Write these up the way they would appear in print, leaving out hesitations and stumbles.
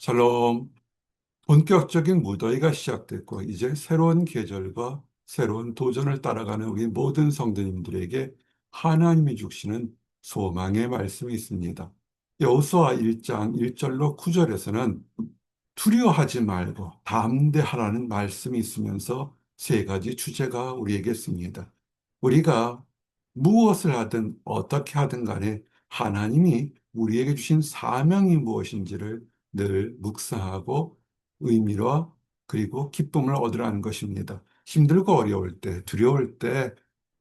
샬롬. 본격적인 무더위가 시작됐고 이제 새로운 계절과 새로운 도전을 따라가는 우리 모든 성도님들에게 하나님이 주시는 소망의 말씀이 있습니다. 여호수아 1장 1절로 9절에서는 두려워하지 말고 담대하라는 말씀이 있으면서 세 가지 주제가 우리에게 있습니다. 우리가 무엇을 하든 어떻게 하든 간에 하나님이 우리에게 주신 사명이 무엇인지를 늘 묵상하고 의미와 그리고 기쁨을 얻으라는 것입니다. 힘들고 어려울 때, 두려울 때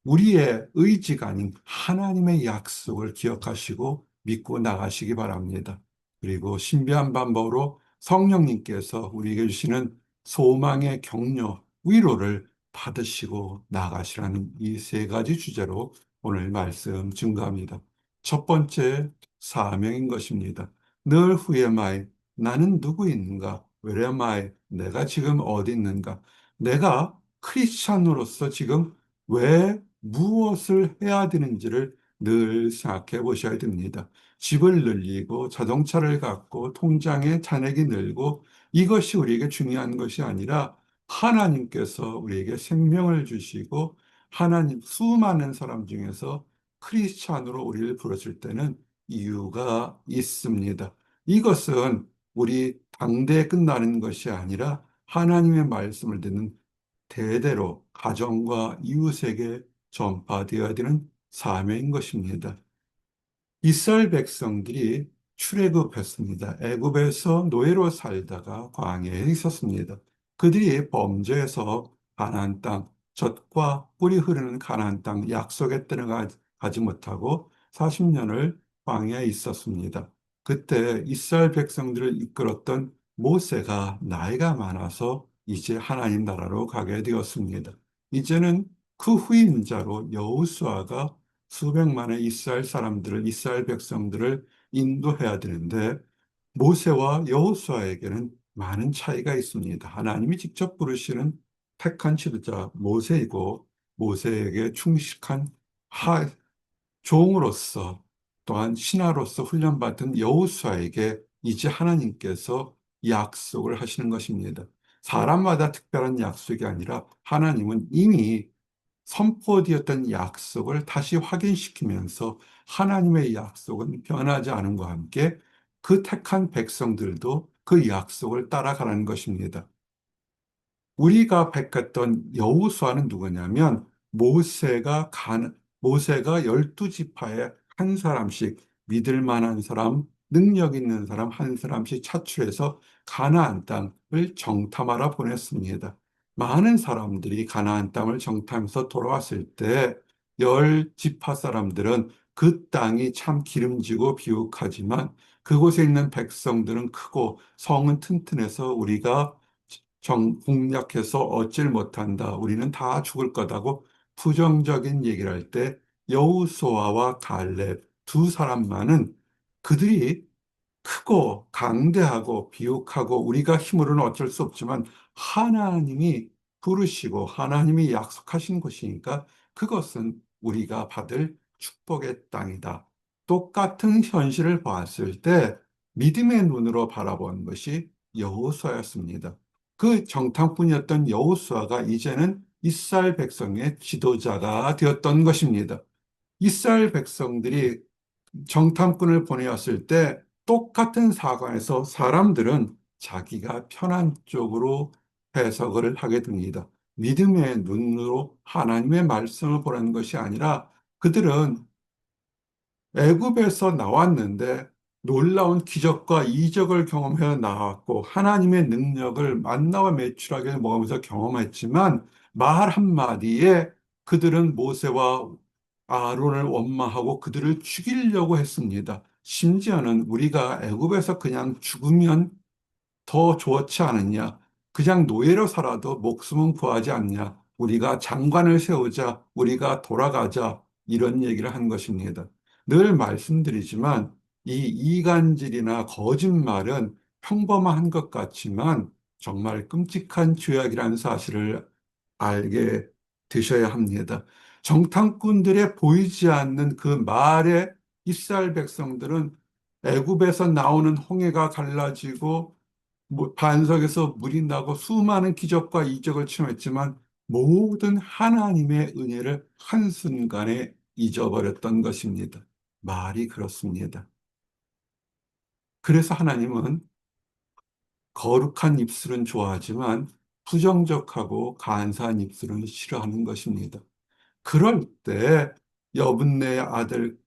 우리의 의지가 아닌 하나님의 약속을 기억하시고 믿고 나가시기 바랍니다. 그리고 신비한 방법으로 성령님께서 우리에게 주시는 소망의 격려, 위로를 받으시고 나가시라는 이 세 가지 주제로 오늘 말씀 증가합니다. 첫 번째, 사명인 것입니다. 늘 후에마이, 나는 누구 있는가? 외래마이, 내가 지금 어디 있는가? 내가 크리스찬으로서 지금 왜 무엇을 해야 되는지를 늘 생각해 보셔야 됩니다. 집을 늘리고 자동차를 갖고 통장에 잔액이 늘고 이것이 우리에게 중요한 것이 아니라 하나님께서 우리에게 생명을 주시고 하나님 수많은 사람 중에서 크리스찬으로 우리를 부르실 때는 이유가 있습니다. 이것은 우리 당대에 끝나는 것이 아니라 하나님의 말씀을 듣는 대대로 가정과 이웃에게 전파되어야 되는 사명인 것입니다. 이스라엘 백성들이 출애굽했습니다. 애굽에서 노예로 살다가 광야에 있었습니다. 그들이 범죄해서 가나안 땅, 젖과 꿀이 흐르는 가나안 땅 약속의 땅에 가지 못하고 40년을 광야에 있었습니다. 그때 이스라엘 백성들을 이끌었던 모세가 나이가 많아서 이제 하나님 나라로 가게 되었습니다. 이제는 그 후임자로 여호수아가 수백만의 이스라엘 사람들을, 이스라엘 백성들을 인도해야 되는데 모세와 여호수아에게는 많은 차이가 있습니다. 하나님이 직접 부르시는 택한 지도자 모세이고 모세에게 충실한 종으로서 또한 신하로서 훈련받은 여호수아에게 이제 하나님께서 약속을 하시는 것입니다. 사람마다 특별한 약속이 아니라 하나님은 이미 선포되었던 약속을 다시 확인시키면서 하나님의 약속은 변하지 않은 것과 함께 그 택한 백성들도 그 약속을 따라가는 것입니다. 우리가 뵙겠던 여호수아는 누구냐면 모세가 12지파에 한 사람씩 믿을 만한 사람, 능력 있는 사람 한 사람씩 차출해서 가나안 땅을 정탐하러 보냈습니다. 많은 사람들이 가나안 땅을 정탐해서 돌아왔을 때 열 지파 사람들은 그 땅이 참 기름지고 비옥하지만 그곳에 있는 백성들은 크고 성은 튼튼해서 우리가 공략해서 얻질 못한다. 우리는 다 죽을 거다고 부정적인 얘기를 할 때 여호수아와 갈렙 두 사람만은 그들이 크고 강대하고 비옥하고 우리가 힘으로는 어쩔 수 없지만 하나님이 부르시고 하나님이 약속하신 것이니까 그것은 우리가 받을 축복의 땅이다. 똑같은 현실을 봤을 때 믿음의 눈으로 바라본 것이 여호수아였습니다. 그 정탐꾼이었던 여호수아가 이제는 이스라엘 백성의 지도자가 되었던 것입니다. 이스라엘 백성들이 정탐꾼을 보내었을 때 똑같은 사관에서 사람들은 자기가 편한 쪽으로 해석을 하게 됩니다. 믿음의 눈으로 하나님의 말씀을 보라는 것이 아니라 그들은 애굽에서 나왔는데 놀라운 기적과 이적을 경험해 나왔고 하나님의 능력을 만나와 메추라기를 먹으면서 경험했지만 말 한마디에 그들은 모세와 아론을 원망하고 그들을 죽이려고 했습니다. 심지어는 우리가 애굽에서 그냥 죽으면 더 좋지 않느냐? 그냥 노예로 살아도 목숨은 구하지 않냐? 우리가 장관을 세우자, 우리가 돌아가자, 이런 얘기를 한 것입니다. 늘 말씀드리지만 이 이간질이나 거짓말은 평범한 것 같지만 정말 끔찍한 죄악이라는 사실을 알게 되셔야 합니다. 정탐꾼들의 보이지 않는 그 말에 이스라엘 백성들은 애굽에서 나오는 홍해가 갈라지고 반석에서 물이 나고 수많은 기적과 이적을 체험했지만 모든 하나님의 은혜를 한순간에 잊어버렸던 것입니다. 말이 그렇습니다. 그래서 하나님은 거룩한 입술은 좋아하지만 부정적하고 간사한 입술은 싫어하는 것입니다. 그럴 때 여분네 아들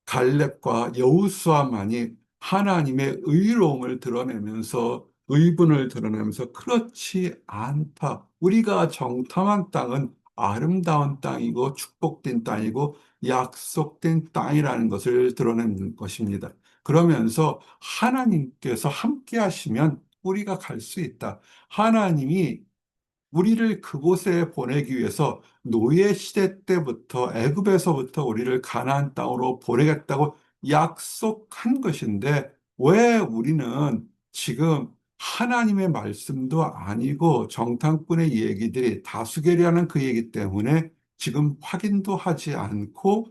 갈렙과 여호수아만이 하나님의 의로움을 드러내면서 의분을 드러내면서 그렇지 않다. 우리가 정탐한 땅은 아름다운 땅이고 축복된 땅이고 약속된 땅이라는 것을 드러내는 것입니다. 그러면서 하나님께서 함께 하시면 우리가 갈 수 있다. 하나님이 우리를 그곳에 보내기 위해서 노예 시대 때부터 애굽에서부터 우리를 가나안 땅으로 보내겠다고 약속한 것인데 왜 우리는 지금 하나님의 말씀도 아니고 정탐꾼의 얘기들이 다수결이라는 그 얘기 때문에 지금 확인도 하지 않고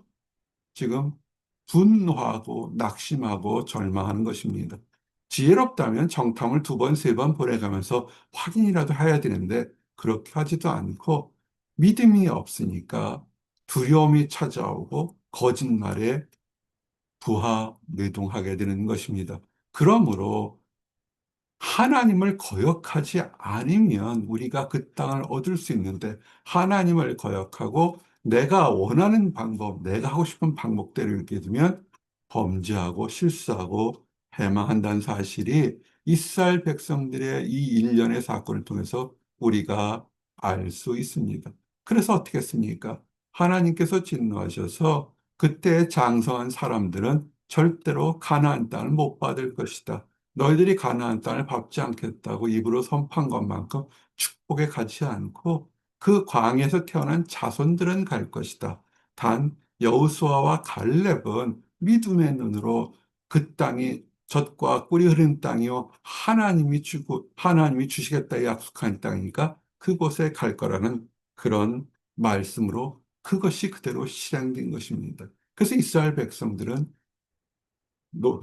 지금 분노하고 낙심하고 절망하는 것입니다. 지혜롭다면 정탐을 두 번, 세 번 보내가면서 확인이라도 해야 되는데 그렇게 하지도 않고 믿음이 없으니까 두려움이 찾아오고 거짓말에 부하매동하게 되는 것입니다. 그러므로 하나님을 거역하지 않으면 우리가 그 땅을 얻을 수 있는데 하나님을 거역하고 내가 원하는 방법, 내가 하고 싶은 방법대로 이렇게 되면 범죄하고 실수하고 패망한다는 사실이 이스라엘 백성들의 이 일련의 사건을 통해서 우리가 알 수 있습니다. 그래서 어떻게 했습니까? 하나님께서 진노하셔서 그때 장성한 사람들은 절대로 가나안 땅을 못 받을 것이다. 너희들이 가나안 땅을 밟지 않겠다고 입으로 선포한 것만큼 축복에 가지 않고 그 광에서 태어난 자손들은 갈 것이다. 단 여호수아와 갈렙은 믿음의 눈으로 그 땅이 젖과 꿀이 흐르는 땅이요 하나님이 주시겠다 약속한 땅이니까 그곳에 갈 거라는 그런 말씀으로 그것이 그대로 실행된 것입니다. 그래서 이스라엘 백성들은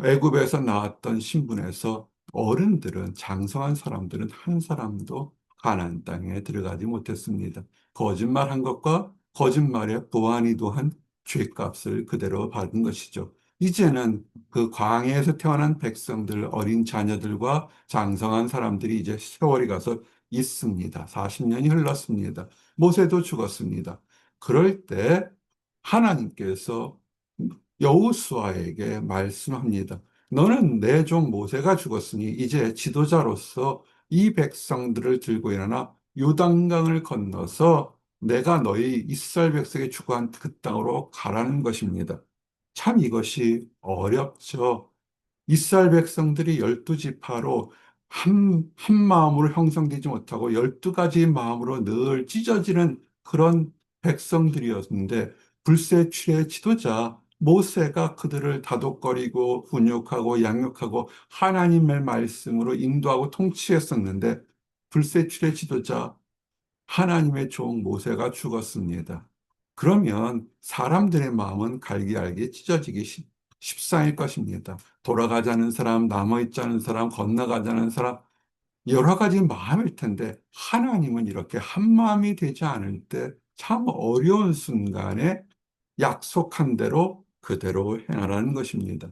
애굽에서 나왔던 신분에서 어른들은 장성한 사람들은 한 사람도 가나안 땅에 들어가지 못했습니다. 거짓말한 것과 거짓말에 보완이 도한 죄값을 그대로 받은 것이죠. 이제는 그 광야에서 태어난 백성들, 어린 자녀들과 장성한 사람들이 이제 세월이 가서 있습니다. 40년이 흘렀습니다. 모세도 죽었습니다. 그럴 때 하나님께서 여호수아에게 말씀합니다. 너는 내 종 모세가 죽었으니 이제 지도자로서 이 백성들을 들고 일어나 요단강을 건너서 내가 너희 이스라엘 백성에 주고한 그 땅으로 가라는 것입니다. 참 이것이 어렵죠. 이스라엘 백성들이 12지파로 한 마음으로 형성되지 못하고 12가지 마음으로 늘 찢어지는 그런 백성들이었는데 불세출의 지도자 모세가 그들을 다독거리고 훈육하고 양육하고 하나님의 말씀으로 인도하고 통치했었는데 불세출의 지도자 하나님의 종 모세가 죽었습니다. 그러면 사람들의 마음은 갈기갈기 찢어지기 십상일 것입니다. 돌아가자는 사람, 남아있자는 사람, 건너가자는 사람, 여러 가지 마음일 텐데, 하나님은 이렇게 한 마음이 되지 않을 때 참 어려운 순간에 약속한 대로 그대로 행하라는 것입니다.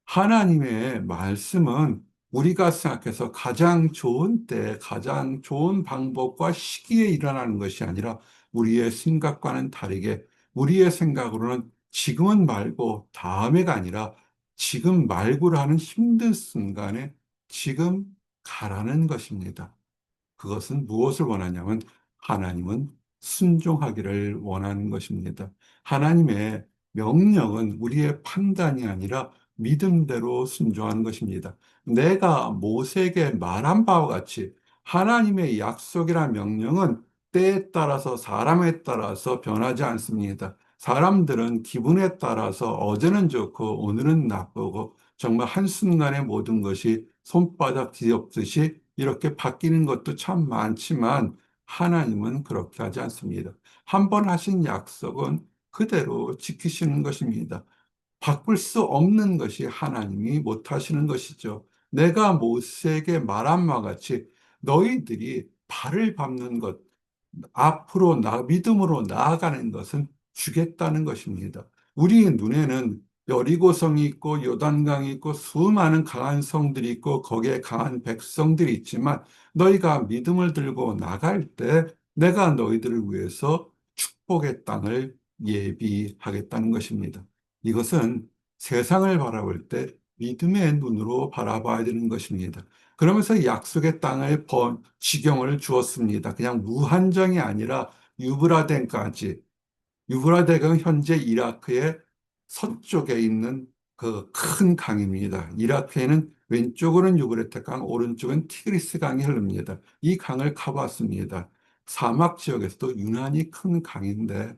하나님의 말씀은 우리가 생각해서 가장 좋은 때, 가장 좋은 방법과 시기에 일어나는 것이 아니라 우리의 생각과는 다르게 우리의 생각으로는 지금은 말고 다음에가 아니라 지금 말고라는 힘든 순간에 지금 가라는 것입니다. 그것은 무엇을 원하냐면 하나님은 순종하기를 원하는 것입니다. 하나님의 명령은 우리의 판단이 아니라 믿음대로 순종하는 것입니다. 내가 모세에게 말한 바와 같이 하나님의 약속이란 명령은 때에 따라서 사람에 따라서 변하지 않습니다. 사람들은 기분에 따라서 어제는 좋고 오늘은 나쁘고 정말 한순간에 모든 것이 손바닥 뒤엎듯이 이렇게 바뀌는 것도 참 많지만 하나님은 그렇게 하지 않습니다. 한 번 하신 약속은 그대로 지키시는 것입니다. 바꿀 수 없는 것이 하나님이 못 하시는 것이죠. 내가 모세에게 말한 바와 같이 너희들이 발을 밟는 것, 앞으로 믿음으로 나아가는 것은 주겠다는 것입니다. 우리 눈에는 여리고성이 있고 요단강이 있고 수많은 강한 성들이 있고 거기에 강한 백성들이 있지만 너희가 믿음을 들고 나갈 때 내가 너희들을 위해서 축복의 땅을 예비하겠다는 것입니다. 이것은 세상을 바라볼 때 믿음의 눈으로 바라봐야 되는 것입니다. 그러면서 약속의 땅을 지경을 주었습니다. 그냥 무한정이 아니라 유브라데까지. 유브라데가 현재 이라크의 서쪽에 있는 그 큰 강입니다. 이라크에는 왼쪽으로는 유브라데 강, 오른쪽은 티그리스 강이 흐릅니다. 이 강을 가봤습니다. 사막 지역에서도 유난히 큰 강인데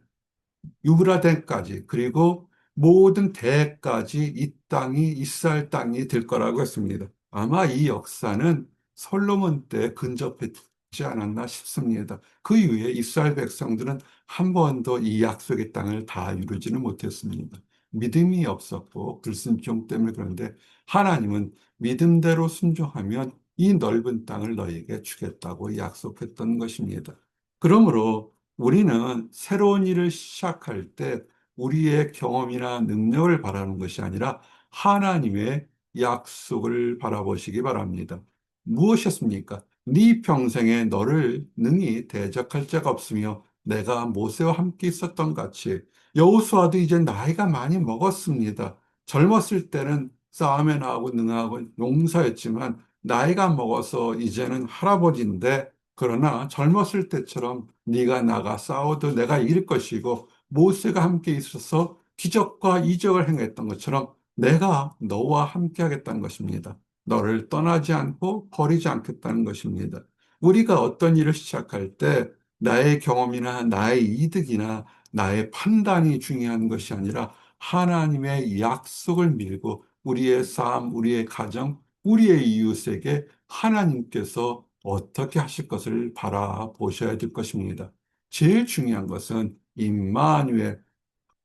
유브라데까지 그리고 모든 대까지 이 땅이 이스라엘 땅이 될 거라고 했습니다. 아마 이 역사는 솔로몬 때 근접했지 않았나 싶습니다. 그 이후에 이스라엘 백성들은 한 번도 이 약속의 땅을 다 이루지는 못했습니다. 믿음이 없었고 불순종 때문에. 그런데 하나님은 믿음대로 순종하면 이 넓은 땅을 너에게 주겠다고 약속했던 것입니다. 그러므로 우리는 새로운 일을 시작할 때 우리의 경험이나 능력을 바라는 것이 아니라 하나님의 약속을 바라보시기 바랍니다. 무엇이었습니까? 네 평생에 너를 능히 대적할 자가 없으며 내가 모세와 함께 있었던 같이 여호수아도 이제 나이가 많이 먹었습니다. 젊었을 때는 싸움에 나가고 능하고 용사였지만 나이가 먹어서 이제는 할아버지인데 그러나 젊었을 때처럼 네가 나가 싸워도 내가 이길 것이고 모세가 함께 있어서 기적과 이적을 행했던 것처럼 내가 너와 함께 하겠다는 것입니다. 너를 떠나지 않고 버리지 않겠다는 것입니다. 우리가 어떤 일을 시작할 때 나의 경험이나 나의 이득이나 나의 판단이 중요한 것이 아니라 하나님의 약속을 밀고 우리의 삶, 우리의 가정, 우리의 이웃에게 하나님께서 어떻게 하실 것을 바라보셔야 될 것입니다. 제일 중요한 것은 임마누엘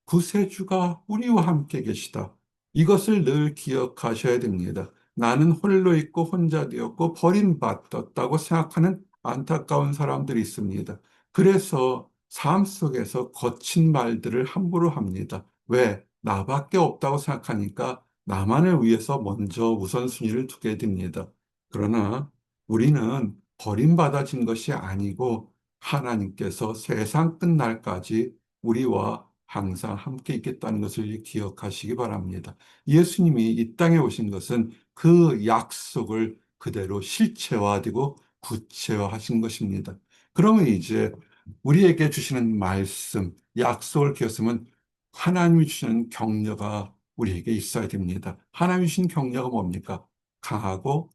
구세주가 우리와 함께 계시다. 이것을 늘 기억하셔야 됩니다. 나는 홀로 있고 혼자 되었고 버림받았다고 생각하는 안타까운 사람들이 있습니다. 그래서 삶 속에서 거친 말들을 함부로 합니다. 왜? 나밖에 없다고 생각하니까 나만을 위해서 먼저 우선순위를 두게 됩니다. 그러나 우리는 버림받아진 것이 아니고 하나님께서 세상 끝날까지 우리와 항상 함께 있겠다는 것을 기억하시기 바랍니다. 예수님이 이 땅에 오신 것은 그 약속을 그대로 실체화되고 구체화하신 것입니다. 그러면 이제 우리에게 주시는 말씀, 약속을 기억하면 하나님이 주시는 격려가 우리에게 있어야 됩니다. 하나님이 주신 격려가 뭡니까? 강하고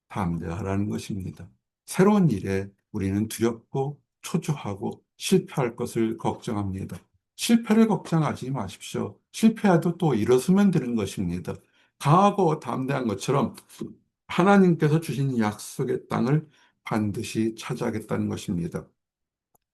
담대하라는 것입니다. 새로운 일에 우리는 두렵고 초조하고 실패할 것을 걱정합니다. 실패를 걱정하지 마십시오. 실패해도 또 일어서면 되는 것입니다. 강하고 담대한 것처럼 하나님께서 주신 약속의 땅을 반드시 차지하겠다는 것입니다.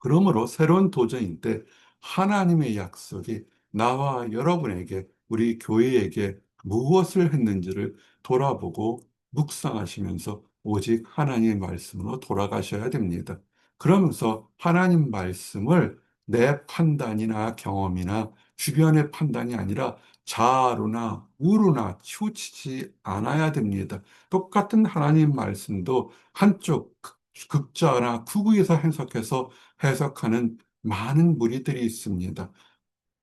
그러므로 새로운 도전일 때 하나님의 약속이 나와 여러분에게, 우리 교회에게 무엇을 했는지를 돌아보고 묵상하시면서 오직 하나님의 말씀으로 돌아가셔야 됩니다. 그러면서 하나님 말씀을 내 판단이나 경험이나 주변의 판단이 아니라 자아로나 우로나 치우치지 않아야 됩니다. 똑같은 하나님 말씀도 한쪽 극자나 극우에서 해석해서 해석하는 많은 무리들이 있습니다.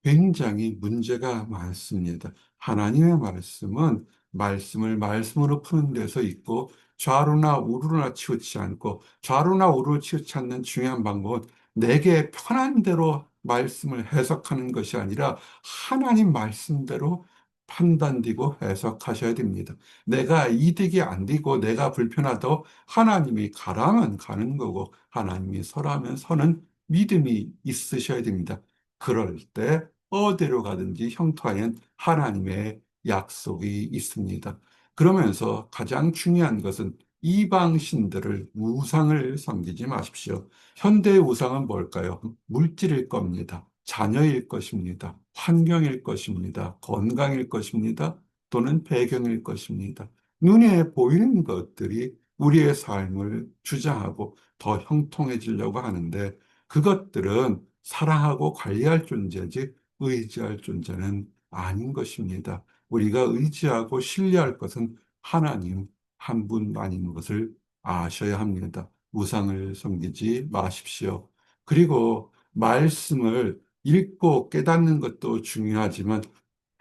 굉장히 문제가 많습니다. 하나님의 말씀은 말씀을 말씀으로 푸는 데서 있고 좌로나 우로나 치우치지 않고 좌로나 우로로 치우치지 않는 중요한 방법은 내게 편한 대로 말씀을 해석하는 것이 아니라 하나님 말씀대로 판단되고 해석하셔야 됩니다. 내가 이득이 안 되고 내가 불편하도 하나님이 가라면 가는 거고 하나님이 서라면 서는 믿음이 있으셔야 됩니다. 그럴 때 어디로 가든지 형통하는 하나님의 약속이 있습니다. 그러면서 가장 중요한 것은 이방신들을 우상을 섬기지 마십시오. 현대의 우상은 뭘까요? 물질일 겁니다. 자녀일 것입니다. 환경일 것입니다. 건강일 것입니다. 또는 배경일 것입니다. 눈에 보이는 것들이 우리의 삶을 주장하고 더 형통해지려고 하는데 그것들은 사랑하고 관리할 존재지 의지할 존재는 아닌 것입니다. 우리가 의지하고 신뢰할 것은 하나님 한 분만인 것을 아셔야 합니다. 우상을 섬기지 마십시오. 그리고 말씀을 읽고 깨닫는 것도 중요하지만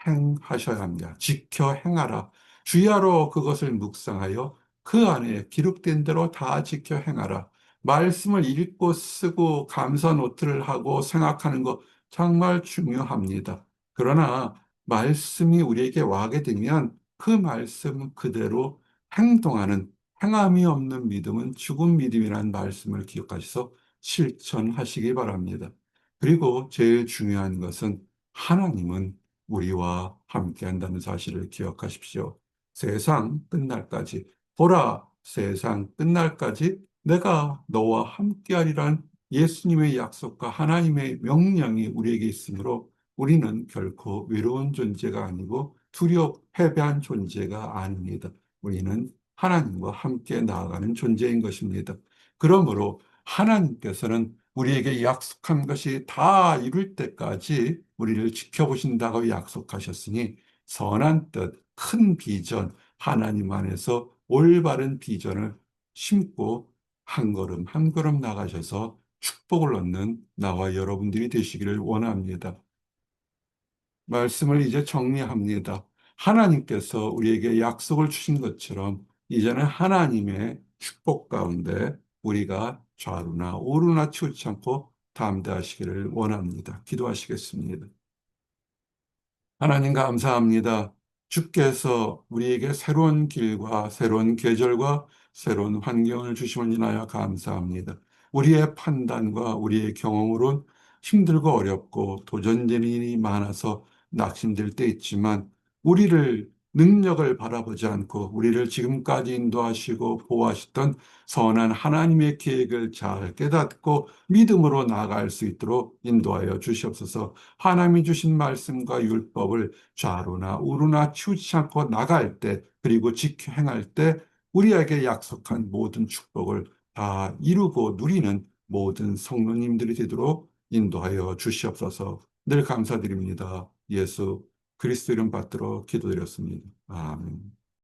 행하셔야 합니다. 지켜 행하라. 주야로 그것을 묵상하여 그 안에 기록된 대로 다 지켜 행하라. 말씀을 읽고 쓰고 감사 노트를 하고 생각하는 것 정말 중요합니다. 그러나 말씀이 우리에게 와게 되면 그 말씀 그대로 행동하는 행함이 없는 믿음은 죽은 믿음이라는 말씀을 기억하셔서 실천하시기 바랍니다. 그리고 제일 중요한 것은 하나님은 우리와 함께 한다는 사실을 기억하십시오. 세상 끝날까지, 보라, 세상 끝날까지 내가 너와 함께하리란 예수님의 약속과 하나님의 명령이 우리에게 있으므로 우리는 결코 외로운 존재가 아니고 두렵 패배한 존재가 아닙니다. 우리는 하나님과 함께 나아가는 존재인 것입니다. 그러므로 하나님께서는 우리에게 약속한 것이 다 이룰 때까지 우리를 지켜보신다고 약속하셨으니 선한 뜻, 큰 비전, 하나님 안에서 올바른 비전을 심고 한 걸음 한 걸음 나가셔서 축복을 얻는 나와 여러분들이 되시기를 원합니다. 말씀을 이제 정리합니다. 하나님께서 우리에게 약속을 주신 것처럼 이제는 하나님의 축복 가운데 우리가 좌루나 우루나 치우치 않고 담대하시기를 원합니다. 기도하시겠습니다. 하나님 감사합니다. 주께서 우리에게 새로운 길과 새로운 계절과 새로운 환경을 주심을 인하여 감사합니다. 우리의 판단과 우리의 경험으론 힘들고 어렵고 도전되는 일이 많아서 낙심될 때 있지만 우리를 능력을 바라보지 않고 우리를 지금까지 인도하시고 보호하셨던 선한 하나님의 계획을 잘 깨닫고 믿음으로 나아갈 수 있도록 인도하여 주시옵소서. 하나님이 주신 말씀과 율법을 좌로나 우로나 치우치지 않고 나갈 때 그리고 지켜 행할 때 우리에게 약속한 모든 축복을 다 이루고 누리는 모든 성도님들이 되도록 인도하여 주시옵소서. 늘 감사드립니다. 예수 그리스도 이름 받들어 기도드렸습니다. 아멘.